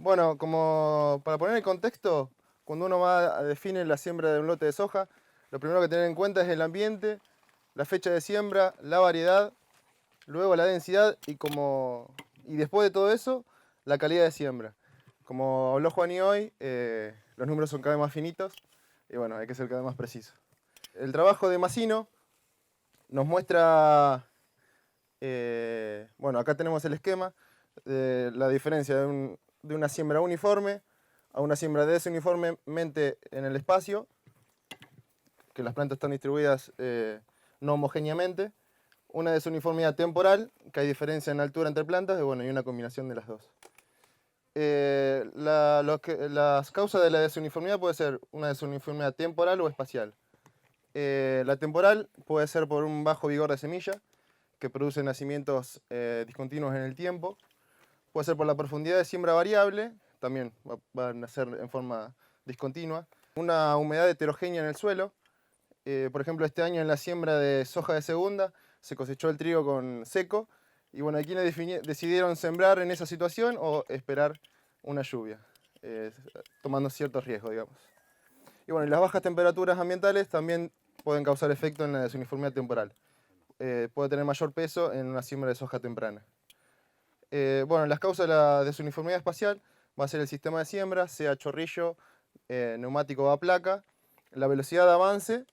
Bueno, como para poner el contexto, cuando uno va a definir la siembra de un lote de soja, lo primero que tener en cuenta es el ambiente, la fecha de siembra, la variedad, luego la densidad y después de todo eso, la calidad de siembra. Como habló Juani hoy, los números son cada vez más finitos y bueno, hay que ser cada vez más preciso. El trabajo de Massino nos muestra, bueno, acá tenemos el esquema de la diferencia de una siembra uniforme a una siembra desuniformemente en el espacio, que las plantas están distribuidas no homogéneamente, una desuniformidad temporal, que hay diferencia en altura entre plantas, y bueno, y una combinación de las dos. Las causas de la desuniformidad puede ser una desuniformidad temporal o espacial. La temporal puede ser por un bajo vigor de semilla, que produce nacimientos discontinuos en el tiempo. Puede ser por la profundidad de siembra variable, también va a nacer en forma discontinua. Una humedad heterogénea en el suelo. Por ejemplo, este año en la siembra de soja de segunda se cosechó el trigo con seco. Y bueno, aquí decidieron sembrar en esa situación o esperar una lluvia, tomando ciertos riesgos, digamos. Y bueno, y las bajas temperaturas ambientales también pueden causar efecto en la desuniformidad temporal. Puede tener mayor peso en una siembra de soja temprana. Bueno, las causas de la desuniformidad espacial va a ser el sistema de siembra, sea chorrillo, neumático o a placa, la velocidad de avance,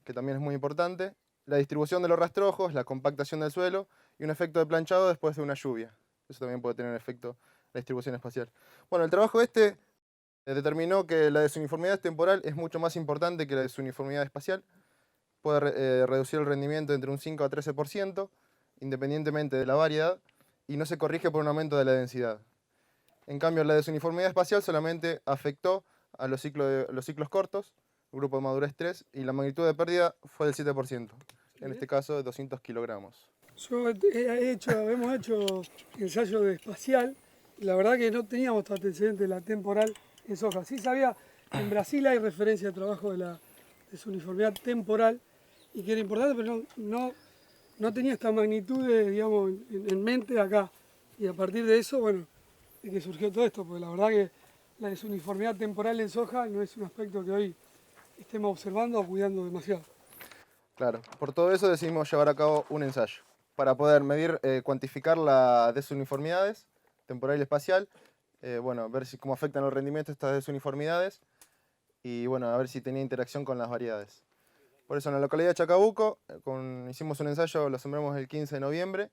que también es muy importante, la distribución de los rastrojos, la compactación del suelo y un efecto de planchado después de una lluvia. Eso también puede tener efecto la distribución espacial. Bueno, el trabajo determinó que la desuniformidad temporal es mucho más importante que la desuniformidad espacial. Puede reducir el rendimiento entre un 5 a 13%, independientemente de la variedad, y no se corrige por un aumento de la densidad. En cambio, la desuniformidad espacial solamente afectó a los ciclos cortos, grupo de madurez 3, y la magnitud de pérdida fue del 7%, en este caso de 200 kilogramos. Hemos hecho ensayo de espacial, y la verdad que no teníamos este antecedente de la temporal en soja. Sí sabía que en Brasil hay referencia de trabajo de la desuniformidad temporal, y que era importante, pero no tenía esta magnitud digamos, en mente acá. Y a partir de eso, bueno, de que surgió todo esto, porque la verdad que la desuniformidad temporal en soja no es un aspecto que hoy estemos observando o cuidando demasiado. Claro, por todo eso decidimos llevar a cabo un ensayo para poder medir, cuantificar las desuniformidades temporal y espacial, bueno, ver cómo afectan los rendimientos estas desuniformidades y bueno, a ver si tenía interacción con las variedades. Por eso en la localidad de Chacabuco hicimos un ensayo, lo sembramos el 15 de noviembre,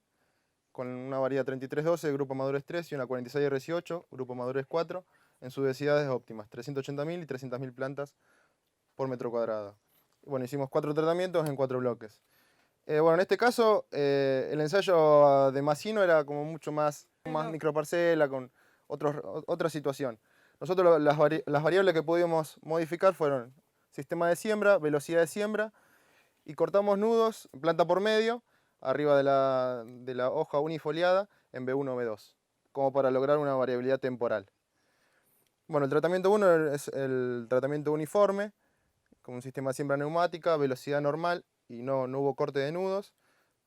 con una variedad 3312, grupo madurez 3, y una 46R18, grupo madurez 4, en sus densidades óptimas, 380.000 y 300.000 plantas por metro cuadrado. Bueno, hicimos 4 tratamientos en 4 bloques. Bueno, en este caso, el ensayo de Massino era como mucho más microparcela, con otra situación. Nosotros las variables que pudimos modificar fueron sistema de siembra, velocidad de siembra, y cortamos nudos, planta por medio, arriba de la hoja unifoliada, en B1 o B2, como para lograr una variabilidad temporal. Bueno, el tratamiento 1 es el tratamiento uniforme, con un sistema de siembra neumática, velocidad normal y no hubo corte de nudos.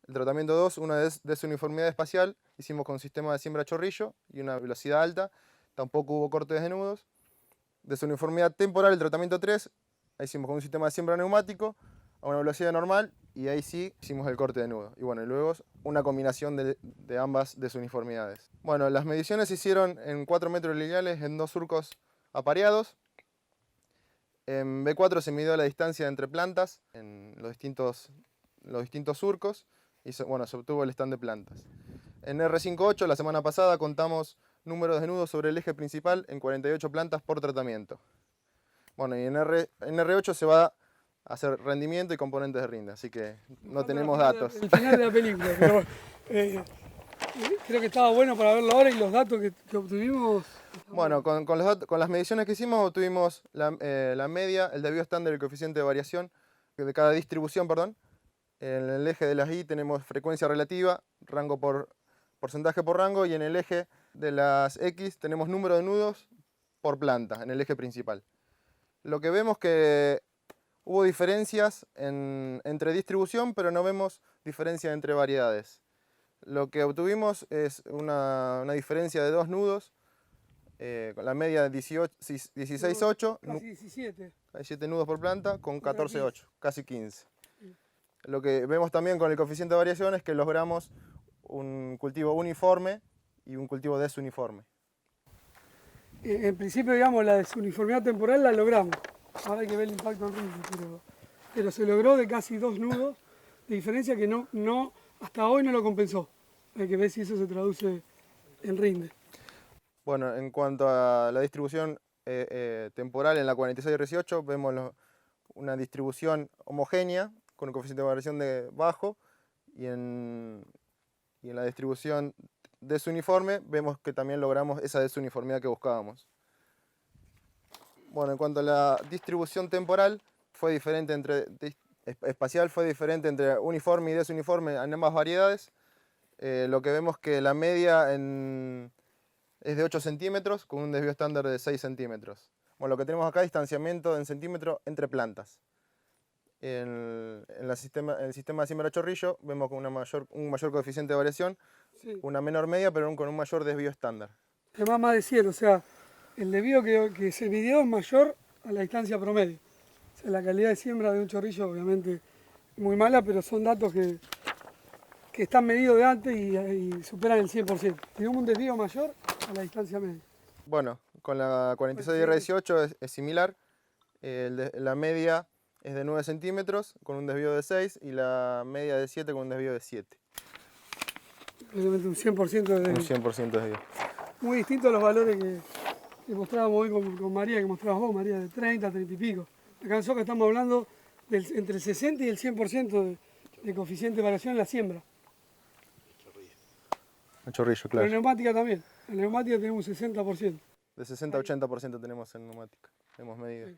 El tratamiento 2, una desuniformidad espacial, hicimos con sistema de siembra chorrillo y una velocidad alta, tampoco hubo cortes de nudos. Desuniformidad temporal, el tratamiento 3, ahí hicimos con un sistema de siembra neumático a una velocidad normal y ahí sí hicimos el corte de nudo. Y bueno, y luego una combinación de ambas desuniformidades. Bueno, las mediciones se hicieron en 4 metros lineales en 2 surcos apareados. En B4 se midió la distancia entre plantas en los distintos surcos y bueno, se obtuvo el stand de plantas. En R58 la semana pasada contamos números de nudos sobre el eje principal en 48 plantas por tratamiento. Bueno, y en R8 se va a hacer rendimiento y componentes de rinde, así que no tenemos datos. El final de la película, pero creo que estaba bueno para verlo ahora y los datos que obtuvimos. Bueno, con las mediciones que hicimos obtuvimos la media, el desvío estándar y el coeficiente de variación de cada distribución, perdón. En el eje de las Y tenemos frecuencia relativa, porcentaje por rango, y en el eje de las X tenemos número de nudos por planta, en el eje principal. Lo que vemos que hubo diferencias entre distribución, pero no vemos diferencia entre variedades. Lo que obtuvimos es una diferencia de 2 nudos con la media de 16,8, Casi 17. hay 7 nudos por planta con Contra 14,8, casi 15. Sí. Lo que vemos también con el coeficiente de variación es que logramos un cultivo uniforme y un cultivo desuniforme. En principio, digamos, la desuniformidad temporal la logramos. Ahora hay que ver el impacto en rinde, pero se logró de casi 2 nudos, de diferencia que no hasta hoy no lo compensó. Hay que ver si eso se traduce en rinde. Bueno, en cuanto a la distribución temporal en la 46-18, vemos una distribución homogénea con un coeficiente de variación de bajo y en la distribución desuniforme vemos que también logramos esa desuniformidad que buscábamos. Bueno, en cuanto a la distribución temporal, espacial fue diferente entre uniforme y desuniforme en ambas variedades. Lo que vemos que la media es de 8 centímetros con un desvío estándar de 6 centímetros. Bueno, lo que tenemos acá es distanciamiento en centímetros entre plantas. En el sistema de siembra a chorrillo vemos con un mayor coeficiente de variación, Sí. una menor media, pero con un mayor desvío estándar. Se va más de 100, o sea, el desvío que se midió es mayor a la distancia promedio. O sea, la calidad de siembra de un chorrillo obviamente muy mala, pero son datos que están medidos de antes y superan el 100%. Tenemos un desvío mayor a la distancia media. Bueno, con la 46-18 es similar. La media es de 9 centímetros con un desvío de 6 y la media de 7 con un desvío de 7. Obviamente un 100% de Un desvío. 100% de desvío. Muy distinto a los valores que mostrábamos hoy con María, que mostrabas vos, María, de 30, 30 y pico. Acá en Soca estamos hablando entre el 60 y el 100% de coeficiente de variación en la siembra. Un chorrillo, Pero en claro. neumática también. En neumática tenemos un 60%. De 60 a 80% tenemos en neumática. Hemos medido. Sí.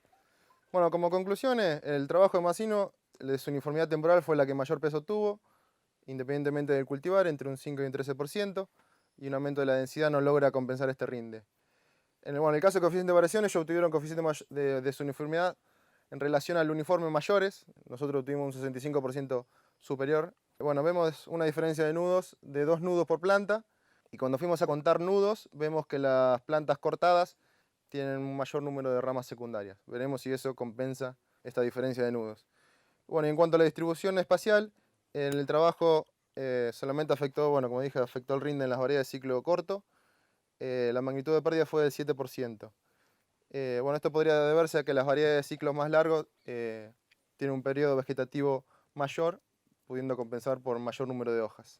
Bueno, como conclusiones, el trabajo de Massino, su uniformidad temporal fue la que mayor peso tuvo, independientemente del cultivar, entre un 5 y un 13%, y un aumento de la densidad no logra compensar este rinde. En el caso de coeficiente de variación, ellos obtuvieron coeficiente de desuniformidad en relación al uniforme mayores. Nosotros tuvimos un 65% superior. Bueno, vemos una diferencia de nudos de 2 nudos por planta, y cuando fuimos a contar nudos, vemos que las plantas cortadas tienen un mayor número de ramas secundarias. Veremos si eso compensa esta diferencia de nudos. Bueno, y en cuanto a la distribución espacial, el trabajo solamente afectó, bueno, como dije, afectó el rinde en las variedades de ciclo corto. La magnitud de pérdida fue del 7%. Bueno, esto podría deberse a que las variedades de ciclos más largos tienen un periodo vegetativo mayor, pudiendo compensar por mayor número de hojas.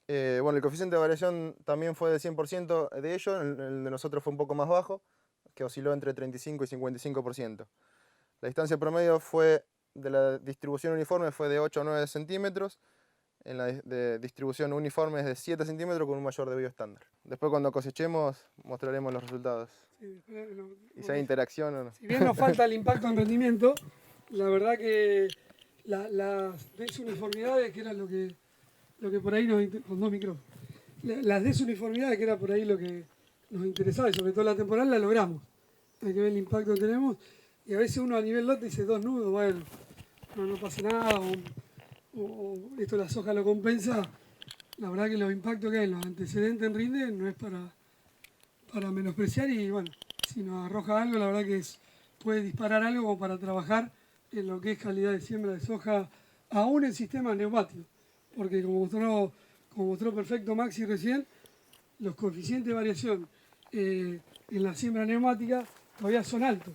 Bueno, el coeficiente de variación también fue del 100% de ellos, el de nosotros fue un poco más bajo, que osciló entre 35 y 55%. La distancia promedio de la distribución uniforme fue de 8 a 9 centímetros, en la de distribución uniforme es de 7 centímetros con un mayor desvío estándar. Después cuando cosechemos mostraremos los resultados. Sí, después, Y si hay interacción o no. Si bien nos falta el impacto en rendimiento, la verdad que las desuniformidades, que era lo que por ahí con 2 micrófonos, las desuniformidades, que era por ahí lo que nos interesaba, y sobre todo la temporal, la logramos. Hay que ver el impacto que tenemos, y a veces uno a nivel lote dice 2 nudos, bueno, no pasa nada, o esto la soja lo compensa. La verdad que los impactos que hay en los antecedentes en rinde no es para menospreciar, y bueno, si nos arroja algo, la verdad que puede disparar algo como para trabajar en lo que es calidad de siembra de soja, aún en sistemas neumáticos. Porque como mostró perfecto Maxi recién, los coeficientes de variación en la siembra neumática todavía son altos.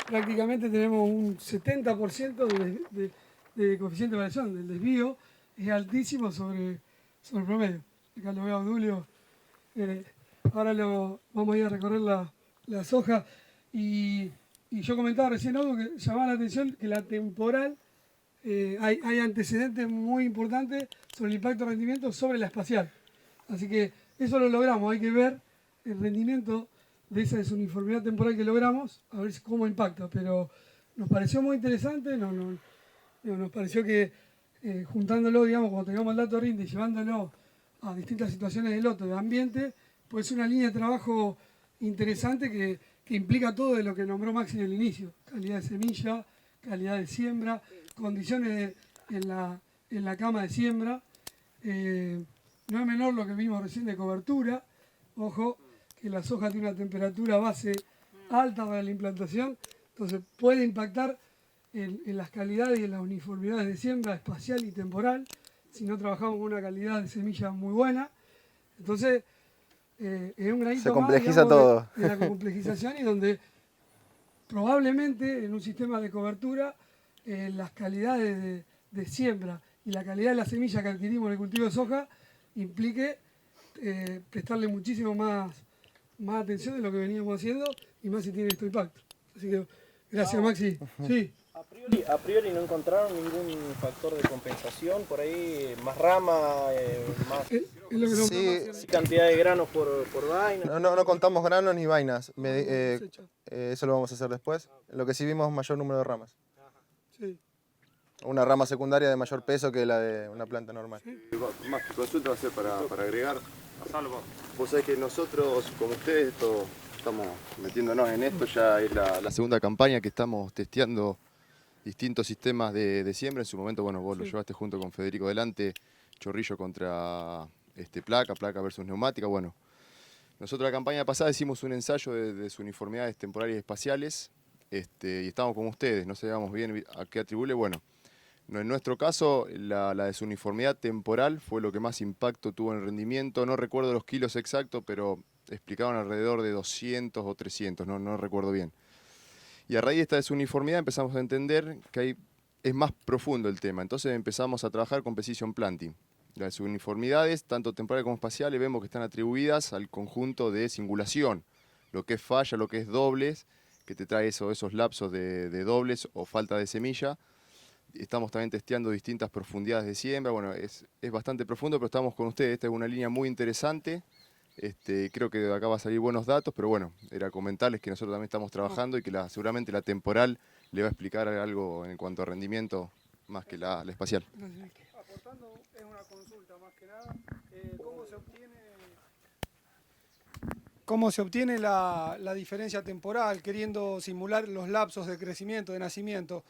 Prácticamente tenemos un 70% de coeficiente de variación, del desvío es altísimo sobre el promedio. Acá lo veo a Dulio. Ahora vamos a ir a recorrer la soja, y yo comentaba recién algo que llamaba la atención, que la temporal hay antecedentes muy importantes sobre el impacto de rendimiento sobre la espacial. Así que eso lo logramos, hay que ver el rendimiento de esa desuniformidad temporal que logramos, a ver cómo impacta, pero nos pareció muy interesante, nos pareció que juntándolo, digamos, cuando tengamos el dato rinde y llevándolo a distintas situaciones de loto, de ambiente, pues es una línea de trabajo interesante que implica todo de lo que nombró Maxi en el inicio: calidad de semilla, calidad de siembra, condiciones en la cama de siembra. No es menor lo que vimos recién de cobertura, Ojo, que la soja tiene una temperatura base alta para la implantación, entonces puede impactar en las calidades y en las uniformidades de siembra espacial y temporal, si no trabajamos con una calidad de semilla muy buena. Entonces, es un granito Se más, complejiza digamos, todo. de la complejización y donde probablemente en un sistema de cobertura las calidades de siembra y la calidad de la semilla que adquirimos en el cultivo de soja implique prestarle muchísimo más atención de lo que veníamos haciendo y más si tiene este impacto. Así que gracias, Maxi. Sí. A priori no encontraron ningún factor de compensación, por ahí más rama, más Es lo que nos Sí, cantidad de granos por vaina. no contamos granos ni vainas. cosecha. Eso lo vamos a hacer después. Lo que sí vimos mayor número de ramas. Sí. Una rama secundaria de mayor peso que la de una planta normal. Más que consulta va a ser para agregar. Vos sabés que nosotros, como ustedes, estamos metiéndonos en esto, ya es la segunda campaña que estamos testeando distintos sistemas de siembra. En su momento, bueno, vos lo llevaste junto con Federico Delante, chorrillo contra placa versus neumática. Bueno, nosotros la campaña pasada hicimos un ensayo de desuniformidades temporales y espaciales y estábamos como ustedes, no sabíamos bien a qué atribuirle. Bueno, en nuestro caso, la desuniformidad temporal fue lo que más impacto tuvo en el rendimiento. No recuerdo los kilos exactos, pero explicaban alrededor de 200 o 300, no recuerdo bien. Y a raíz de esta desuniformidad empezamos a entender que es más profundo el tema. Entonces empezamos a trabajar con Precision Planting. Las desuniformidades, tanto temporales como espaciales, vemos que están atribuidas al conjunto de singulación. Lo que es falla, lo que es dobles, que te trae esos lapsos de dobles o falta de semilla. Estamos también testeando distintas profundidades de siembra. Bueno, es bastante profundo, pero estamos con ustedes. Esta es una línea muy interesante. Creo que de acá va a salir buenos datos, pero bueno, era comentarles que nosotros también estamos trabajando y que seguramente la temporal le va a explicar algo en cuanto a rendimiento más que la espacial. Aportando es una consulta más que nada. ¿Cómo se obtiene la diferencia temporal, queriendo simular los lapsos de crecimiento, de nacimiento?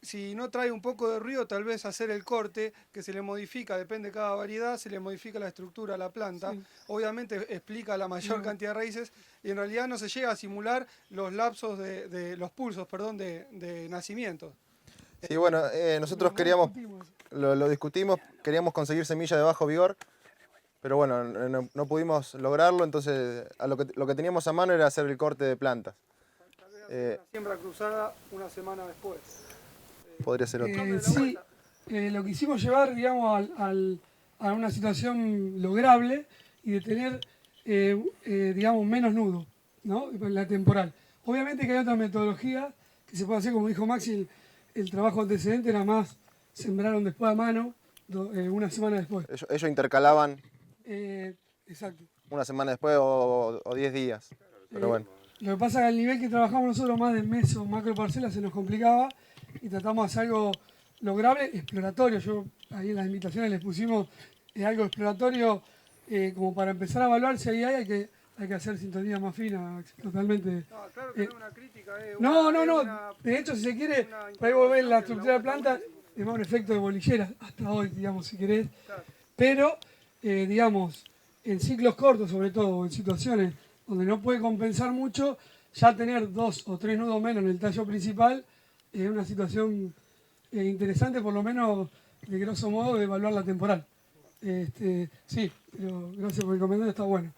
Si no trae un poco de ruido, tal vez hacer el corte, que se le modifica, depende de cada variedad, se le modifica la estructura a la planta. Sí. Obviamente explica la mayor cantidad de raíces y en realidad no se llega a simular los lapsos los pulsos, de nacimiento. Sí, bueno, nosotros lo discutimos, queríamos conseguir semilla de bajo vigor, pero bueno, no pudimos lograrlo, entonces lo que teníamos a mano era hacer el corte de plantas. Una siembra cruzada una semana después. Podría ser otro. Sí, lo quisimos llevar, digamos, a una situación lograble y de tener, digamos, menos nudo, ¿no? La temporal. Obviamente que hay otra metodología que se puede hacer, como dijo Maxi, el trabajo antecedente era más, sembraron después a mano, una semana después. Ellos intercalaban exacto. Una semana después o 10 días, pero bueno. Lo que pasa es que al nivel que trabajamos nosotros más de meso, macro parcela, se nos complicaba y tratamos de hacer algo lograble, exploratorio. Yo ahí en las invitaciones les pusimos algo exploratorio como para empezar a evaluar si ahí hay que hacer sintonía más fina, totalmente. No, claro que no es una crítica. No. De hecho, si se quiere, para ahí volver la estructura de planta, es más un efecto de bolillera hasta hoy, digamos, si querés. Claro. Pero, digamos, en ciclos cortos, sobre todo, en situaciones donde no puede compensar mucho, ya tener 2 o 3 nudos menos en el tallo principal es una situación interesante, por lo menos de grosso modo, de evaluar la temporal. Sí, pero gracias por el comentario, está bueno.